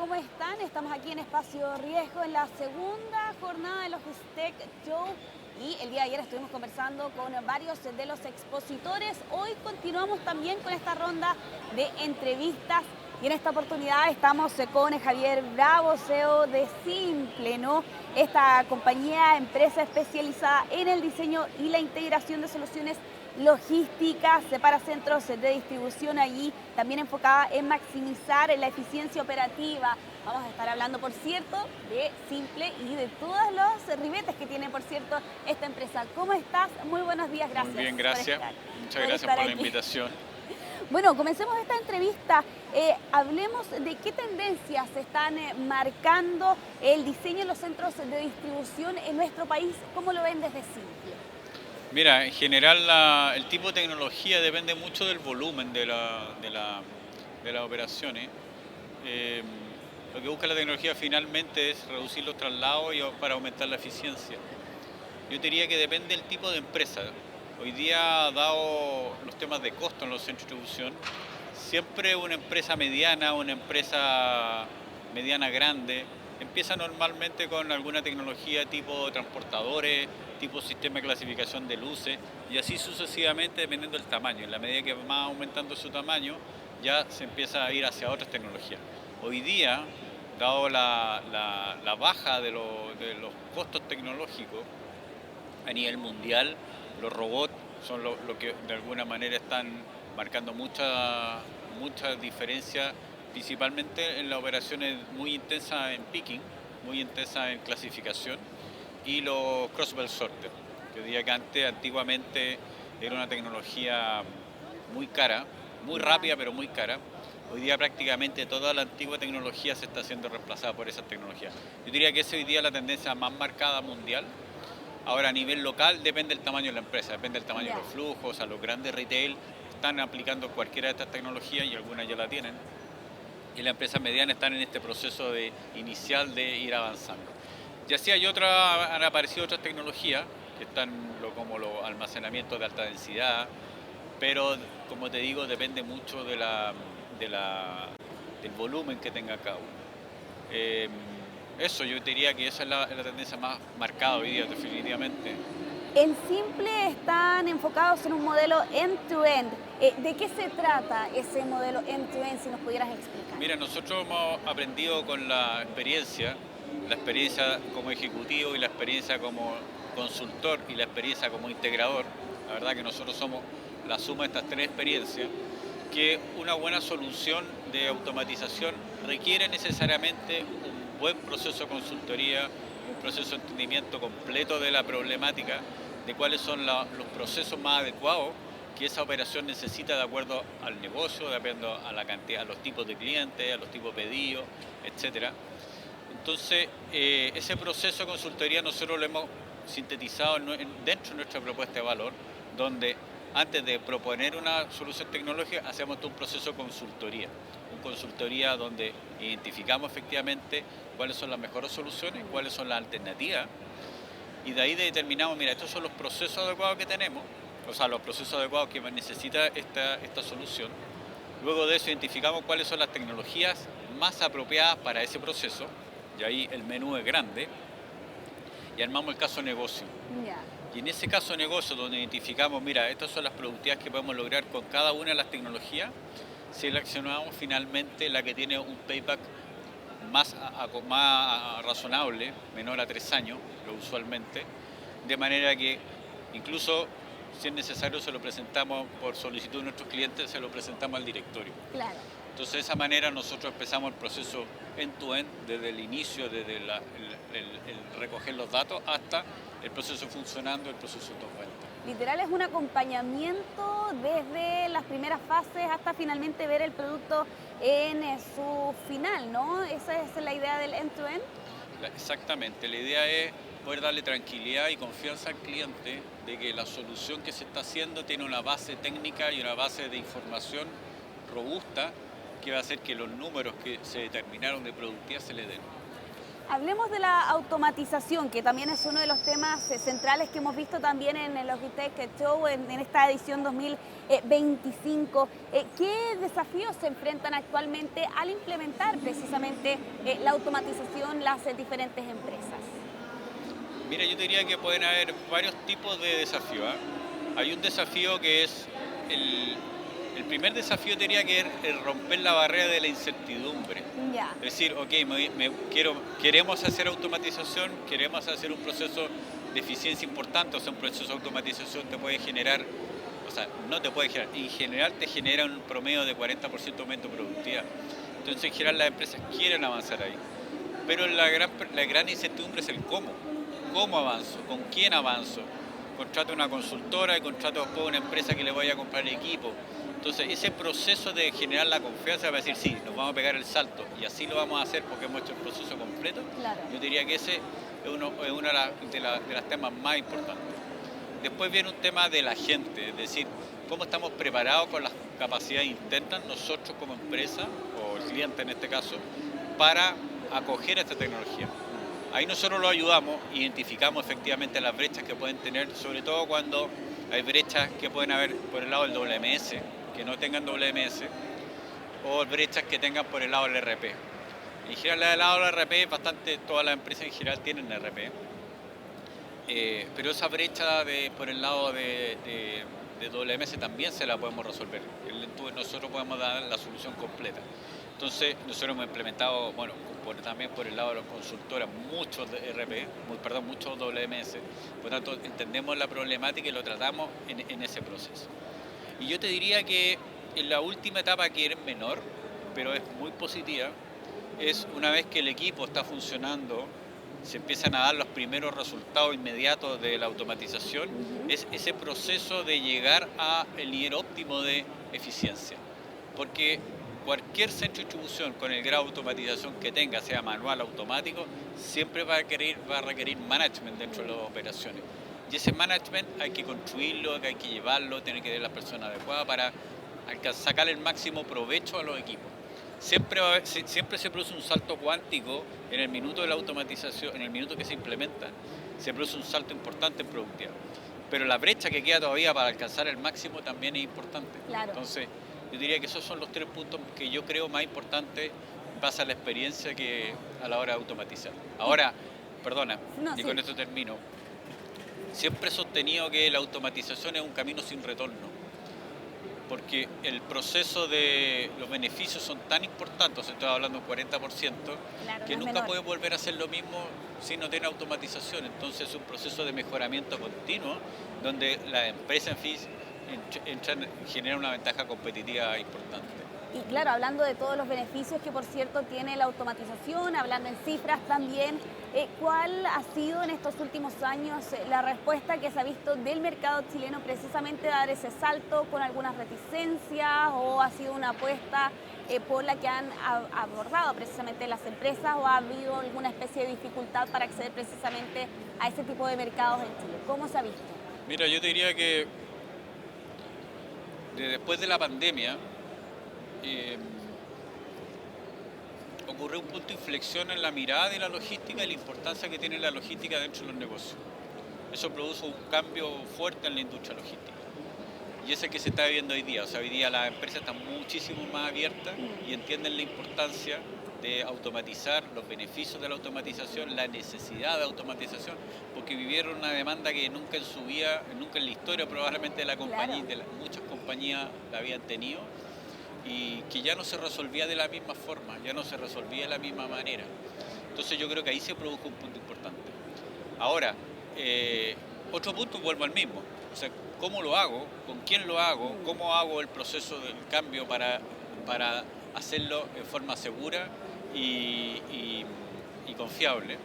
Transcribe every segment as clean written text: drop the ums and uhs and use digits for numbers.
¿cómo están? Estamos aquí en Espacio Riesgo en la segunda jornada de los Tech Show y el día de ayer estuvimos conversando con varios de los expositores. Hoy continuamos también con esta ronda de entrevistas y en esta oportunidad estamos con Javier Bravo, CEO de Simple, ¿no? Esta compañía, empresa especializada en el diseño y la integración de soluciones logísticas para centros de distribución, allí también enfocada en maximizar la eficiencia operativa. Vamos a estar hablando, por cierto, de Simple y de todos los ribetes que tiene, por cierto, esta empresa. ¿Cómo estás? Muy buenos días, gracias. Muy bien, gracias. Muchas gracias por la invitación. Bueno, comencemos esta entrevista. Hablemos de qué tendencias están marcando el diseño en los centros de distribución en nuestro país. ¿Cómo lo ven desde Simple? Mira, en general el tipo de tecnología depende mucho del volumen de las operaciones. Lo que busca la tecnología finalmente es reducir los traslados y para aumentar la eficiencia. Yo diría que depende del tipo de empresa. Hoy día, dado los temas de costo en los centros de distribución, siempre una empresa mediana grande, empieza normalmente con alguna tecnología tipo transportadores, tipo sistema de clasificación de luces y así sucesivamente dependiendo del tamaño. En la medida que va aumentando su tamaño, ya se empieza a ir hacia otras tecnologías. Hoy día, dado la baja de los costos tecnológicos a nivel mundial, los robots son lo que de alguna manera están marcando mucha diferencia, principalmente en las operaciones muy intensas en picking, muy intensas en clasificación, y los cross-belt sorter, que diría que antiguamente era una tecnología muy cara, muy rápida pero muy cara. Hoy día prácticamente toda la antigua tecnología se está siendo reemplazada por esa tecnología. Yo diría que esa hoy día es la tendencia más marcada mundial. Ahora a nivel local depende del tamaño de la empresa, depende del tamaño de los flujos. A los grandes retail están aplicando cualquiera de estas tecnologías y algunas ya la tienen. Y las empresas medianas están en este proceso inicial de ir avanzando. Y así han aparecido otras tecnologías que están como los almacenamientos de alta densidad, pero como te digo, depende mucho del volumen que tenga cada uno. Eso, yo diría que esa es la tendencia más marcada hoy día, definitivamente. En Simple están enfocados en un modelo end-to-end. ¿De qué se trata ese modelo end-to-end, si nos pudieras explicar? Mira, nosotros hemos aprendido con la experiencia como ejecutivo y la experiencia como consultor y la experiencia como integrador. La verdad que nosotros somos la suma de estas tres experiencias, que una buena solución de automatización requiere necesariamente un buen proceso de consultoría, un proceso de entendimiento completo de la problemática, de cuáles son los procesos más adecuados que esa operación necesita de acuerdo al negocio, de acuerdo a la cantidad, a los tipos de clientes, a los tipos de pedidos, etcétera. Entonces, ese proceso de consultoría nosotros lo hemos sintetizado dentro de nuestra propuesta de valor, donde antes de proponer una solución tecnológica hacemos todo un proceso de consultoría. Una consultoría donde identificamos efectivamente cuáles son las mejores soluciones, cuáles son las alternativas, y de ahí determinamos, mira, estos son los procesos adecuados que tenemos, o sea, los procesos adecuados que necesita esta solución. Luego de eso identificamos cuáles son las tecnologías más apropiadas para ese proceso, y ahí el menú es grande, y armamos el caso de negocio. Y en ese caso de negocio, donde identificamos, mira, estas son las productividades que podemos lograr con cada una de las tecnologías, seleccionamos finalmente la que tiene un payback más razonable, menor a 3 años, lo usualmente, de manera que incluso si es necesario se lo presentamos por solicitud de nuestros clientes, se lo presentamos al directorio. Claro. Entonces de esa manera nosotros empezamos el proceso end-to-end, desde el inicio, desde el recoger los datos hasta el proceso funcionando, el proceso postventa. Literal es un acompañamiento desde las primeras fases hasta finalmente ver el producto en su final, ¿no? Esa es la idea del end-to-end. Exactamente, la idea es poder darle tranquilidad y confianza al cliente de que la solución que se está haciendo tiene una base técnica y una base de información robusta que va a hacer que los números que se determinaron de productividad se le den. Hablemos de la automatización, que también es uno de los temas centrales que hemos visto también en el Logitech Show en esta edición 2025. ¿Qué desafíos se enfrentan actualmente al implementar precisamente la automatización las diferentes empresas? Mira, yo diría que pueden haber varios tipos de desafíos, ¿ah? Hay un desafío que es el primer desafío diría que es romper la barrera de la incertidumbre. Ya, Es decir, ok, queremos hacer automatización, queremos hacer un proceso de eficiencia importante, o sea, un proceso de automatización te puede generar, o sea, no te puede generar, en general te genera un promedio de 40% aumento de productividad. Entonces, en general las empresas quieren avanzar ahí. Pero la gran incertidumbre es el cómo. ¿Cómo avanzo? ¿Con quién avanzo? Contrato una consultora y contrato después una empresa que le vaya a comprar equipo. Entonces, ese proceso de generar la confianza va a decir, sí, nos vamos a pegar el salto y así lo vamos a hacer porque hemos hecho el proceso completo. claro. Yo diría que ese es uno de los temas más importantes. Después viene un tema de la gente, es decir, cómo estamos preparados con las capacidades internas nosotros como empresa, o el cliente en este caso, para acoger esta tecnología. Ahí nosotros lo ayudamos, identificamos efectivamente las brechas que pueden tener, sobre todo cuando hay brechas que pueden haber por el lado del WMS, que no tengan WMS, o brechas que tengan por el lado del RP. En general, el lado del RP, todas las empresas en general tienen RP, pero esa brecha por el lado de WMS también se la podemos resolver. Nosotros podemos dar la solución completa. Entonces, nosotros hemos implementado, bueno, también por el lado de los consultores, muchos muchos WMS. Por lo tanto, entendemos la problemática y lo tratamos en ese proceso. Y yo te diría que en la última etapa, que es menor, pero es muy positiva, es una vez que el equipo está funcionando, se empiezan a dar los primeros resultados inmediatos de la automatización, es ese proceso de llegar al nivel óptimo de eficiencia. Porque cualquier centro de distribución con el grado de automatización que tenga, sea manual o automático, siempre va a requerir management dentro de las operaciones. Y ese management hay que construirlo, hay que llevarlo, tiene que tener la persona adecuada para sacar el máximo provecho a los equipos. Siempre se produce un salto cuántico en el minuto de la automatización, en el minuto que se implementa, se produce un salto importante en productividad. Pero la brecha que queda todavía para alcanzar el máximo también es importante. Claro. Entonces, yo diría que esos son los 3 puntos que yo creo más importantes base a la experiencia que a la hora de automatizar. Ahora, perdona, No, y sí. con esto termino. Siempre he sostenido que la automatización es un camino sin retorno, porque el proceso de los beneficios son tan importantes, estoy hablando de un 40%, Claro, que no es nunca menor. puedes volver a hacer lo mismo si no tiene automatización. Entonces es un proceso de mejoramiento continuo donde la empresa en sí genera una ventaja competitiva importante. Y claro, hablando de todos los beneficios que por cierto tiene la automatización, hablando en cifras también, ¿cuál ha sido en estos últimos años la respuesta que se ha visto del mercado chileno precisamente dar ese salto con algunas reticencias o ha sido una apuesta por la que han abordado precisamente las empresas o ha habido alguna especie de dificultad para acceder precisamente a ese tipo de mercados en Chile? ¿Cómo se ha visto? Mira, yo te diría que después de la pandemia, ocurrió un punto de inflexión en la mirada de la logística y la importancia que tiene la logística dentro de los negocios. Eso produjo un cambio fuerte en la industria logística. Y ese que se está viviendo hoy día. O sea, hoy día las empresas están muchísimo más abiertas y entienden la importancia de automatizar, los beneficios de la automatización, la necesidad de automatización, porque vivieron una demanda que nunca en su vida, nunca en la historia probablemente de la compañía, Claro. muchas compañías la habían tenido, y que ya no se resolvía de la misma forma, ya no se resolvía de la misma manera. Entonces yo creo que ahí se produjo un punto importante. Ahora, otro punto, vuelvo al mismo. O sea, ¿cómo lo hago? ¿Con quién lo hago? ¿Cómo hago el proceso del cambio para hacerlo en forma segura y confiable?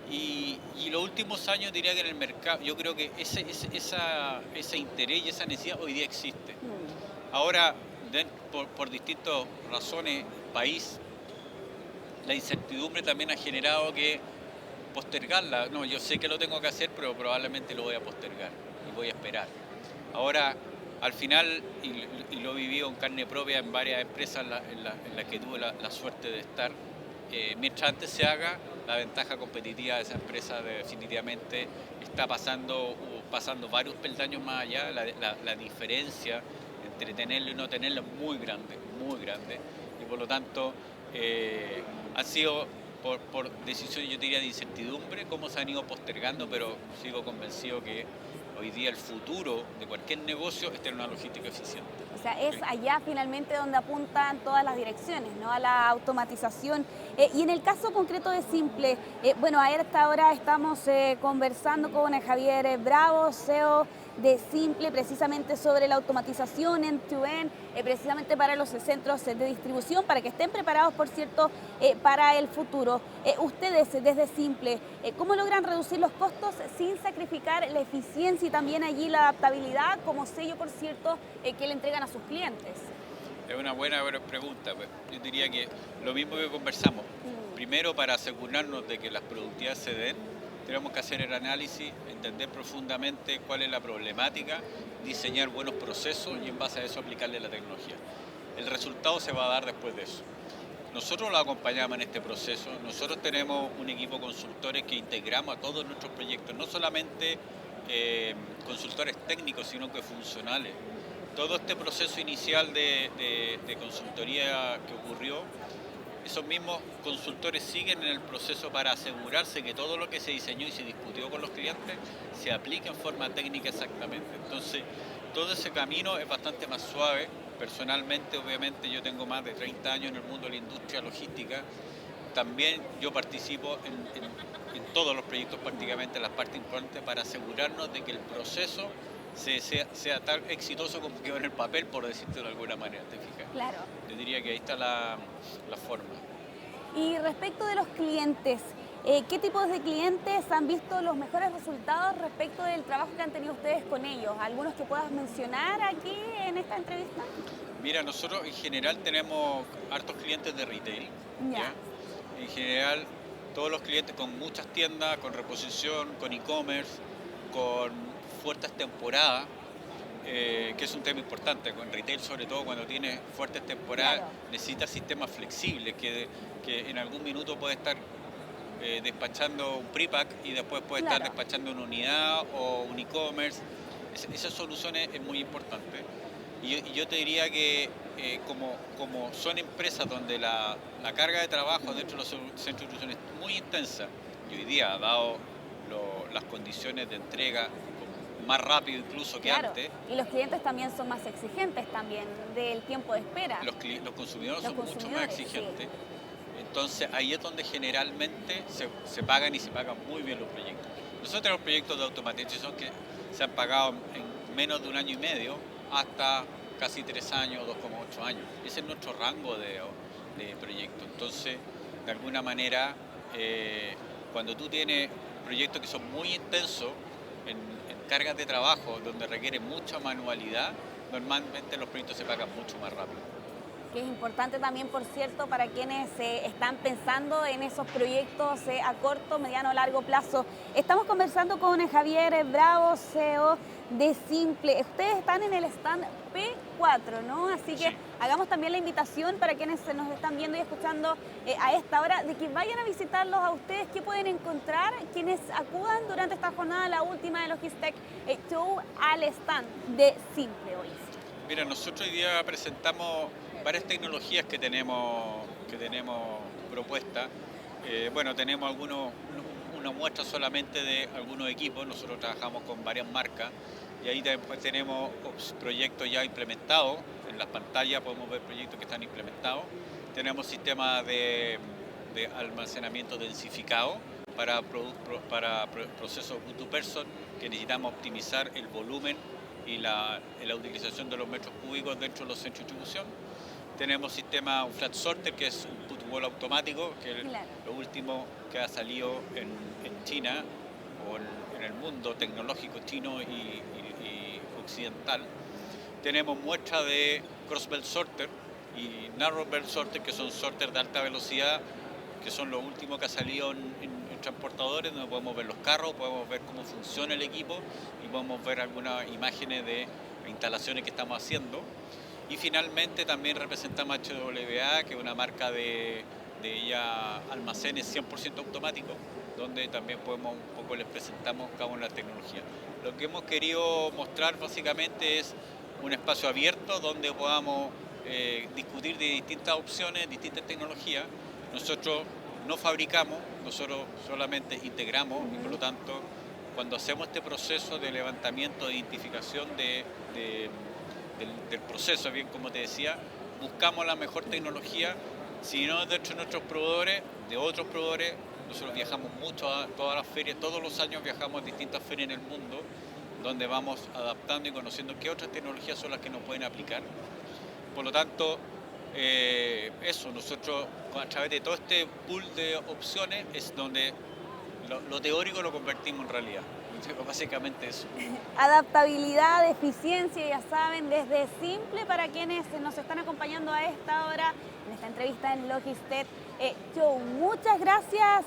Y los últimos años diría que en el mercado, yo creo que ese interés y esa necesidad hoy día existe. Ahora, por distintas razones, país, la incertidumbre también ha generado que postergarla. No, yo sé que lo tengo que hacer, pero probablemente lo voy a postergar y voy a esperar. Ahora, al final, y lo he vivido en carne propia en varias empresas en las que tuve la suerte de estar, mientras antes se haga, la ventaja competitiva de esa empresa definitivamente está pasando varios peldaños más allá. La diferencia entre tenerlo y no tenerlo es muy grande, muy grande. Y por lo tanto, han sido por decisiones, yo diría, de incertidumbre, cómo se han ido postergando, pero sigo convencido que hoy día el futuro de cualquier negocio es tener una logística eficiente. O sea, es allá finalmente donde apuntan todas las direcciones, ¿no? A la automatización. Y en el caso concreto de Simple, bueno, a esta hora estamos conversando con Javier Bravo, CEO de Simple, precisamente sobre la automatización end-to-end, precisamente para los centros de distribución, para que estén preparados, por cierto, para el futuro. Ustedes, desde Simple, ¿cómo logran reducir los costos sin sacrificar la eficiencia y también allí la adaptabilidad como sello, por cierto, que le entregan a sus clientes? Es una buena pregunta. Pues. Yo diría que lo mismo que conversamos. Primero, para asegurarnos de que las productividades se den, tenemos que hacer el análisis, entender profundamente cuál es la problemática, diseñar buenos procesos y en base a eso aplicarle la tecnología. El resultado se va a dar después de eso. Nosotros lo acompañamos en este proceso. Nosotros tenemos un equipo de consultores que integramos a todos nuestros proyectos, no solamente consultores técnicos, sino que funcionales. Todo este proceso inicial de consultoría que ocurrió, esos mismos consultores siguen en el proceso para asegurarse que todo lo que se diseñó y se discutió con los clientes se aplique en forma técnica exactamente. Entonces, todo ese camino es bastante más suave. Personalmente, obviamente, yo tengo más de 30 años en el mundo de la industria logística. También yo participo en todos los proyectos, prácticamente en las partes importantes, para asegurarnos de que el proceso sea tan exitoso como quedó en el papel, por decirlo de alguna manera, ¿te fijas? Claro. Yo diría que ahí está la forma. Y respecto de los clientes, ¿qué tipos de clientes han visto los mejores resultados respecto del trabajo que han tenido ustedes con ellos? ¿Algunos que puedas mencionar aquí en esta entrevista? Mira, nosotros en general tenemos hartos clientes de retail. ¿Ya? En general, todos los clientes con muchas tiendas, con reposición, con e-commerce, con fuertes temporadas, que es un tema importante. Con retail, sobre todo cuando tiene fuertes temporadas, claro, necesita sistemas flexibles, que en algún minuto puede estar despachando un prepack y después puede estar despachando una unidad o un e-commerce. Esa solución es muy importante. Y yo te diría que como son empresas donde la carga de trabajo dentro de los centros de distribución es muy intensa, y hoy día, dado las condiciones de entrega más rápido incluso que antes. Y los clientes también son más exigentes también del tiempo de espera. Los consumidores son mucho más exigentes. Sí. Entonces ahí es donde generalmente se pagan y se pagan muy bien los proyectos. Nosotros tenemos proyectos de automatización que se han pagado en menos de un año y medio hasta casi 3 años, 2,8 años. Ese es nuestro rango de proyectos. Entonces, de alguna manera, cuando tú tienes proyectos que son muy intensos en cargas de trabajo, donde requiere mucha manualidad, normalmente los proyectos se pagan mucho más rápido. Que es importante también, por cierto, para quienes están pensando en esos proyectos a corto, mediano o largo plazo. Estamos conversando con Javier Bravo, CEO de Simple. Ustedes están en el stand P4, ¿no? Así que sí, hagamos también la invitación para quienes nos están viendo y escuchando a esta hora, de que vayan a visitarlos a ustedes. ¿Qué pueden encontrar quienes acudan durante esta jornada, la última de Logistec Show, al stand de Simple hoy? Mira, nosotros hoy día presentamos varias tecnologías que tenemos propuestas. Bueno, tenemos una muestra solamente de algunos equipos. Nosotros trabajamos con varias marcas y ahí después tenemos proyectos ya implementados. En las pantallas podemos ver proyectos que están implementados. Tenemos sistemas de almacenamiento densificado para procesos good-to-person, que necesitamos optimizar el volumen y la utilización de los metros cúbicos dentro de los centros de distribución. Tenemos un flat sorter, que es un put wall automático, que es lo último que ha salido en China o en el mundo tecnológico chino y occidental. Tenemos muestras de cross belt sorter y narrow belt sorter, que son sorters de alta velocidad, que son lo último que ha salido en transportadores, donde podemos ver los carros, podemos ver cómo funciona el equipo y podemos ver algunas imágenes de instalaciones que estamos haciendo. Y finalmente también representamos HWA, que es una marca de de ya almacenes 100% automáticos, donde también podemos un poco les presentamos cada una de las tecnologías. Lo que hemos querido mostrar básicamente es un espacio abierto donde podamos discutir de distintas opciones, distintas tecnologías. Nosotros no fabricamos, nosotros solamente integramos y por lo tanto cuando hacemos este proceso de levantamiento, de identificación del proceso, bien como te decía, buscamos la mejor tecnología, si no dentro de nuestros proveedores, de otros proveedores. Nosotros viajamos mucho a todas las ferias, todos los años viajamos a distintas ferias en el mundo, donde vamos adaptando y conociendo qué otras tecnologías son las que nos pueden aplicar. Por lo tanto, eso, nosotros a través de todo este pool de opciones es donde lo teórico lo convertimos en realidad. Básicamente eso. Adaptabilidad, eficiencia, ya saben, desde simple para quienes nos están acompañando a esta hora en esta entrevista en Logistec Show. Muchas gracias,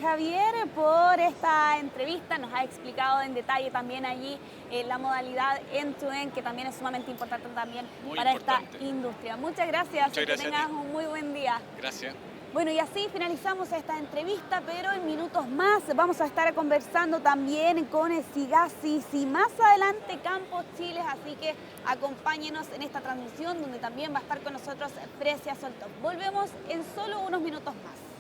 Javier, por esta entrevista. Nos ha explicado en detalle también allí la modalidad end-to-end, que también es sumamente importante también para esta industria. Muchas gracias. Muchas gracias. Que tengas un muy buen día. Gracias. Bueno, y así finalizamos esta entrevista, pero en minutos más vamos a estar conversando también con Sigasis y más adelante Campos Chiles, así que acompáñenos en esta transmisión donde también va a estar con nosotros Fresia Soltop. Volvemos en solo unos minutos más.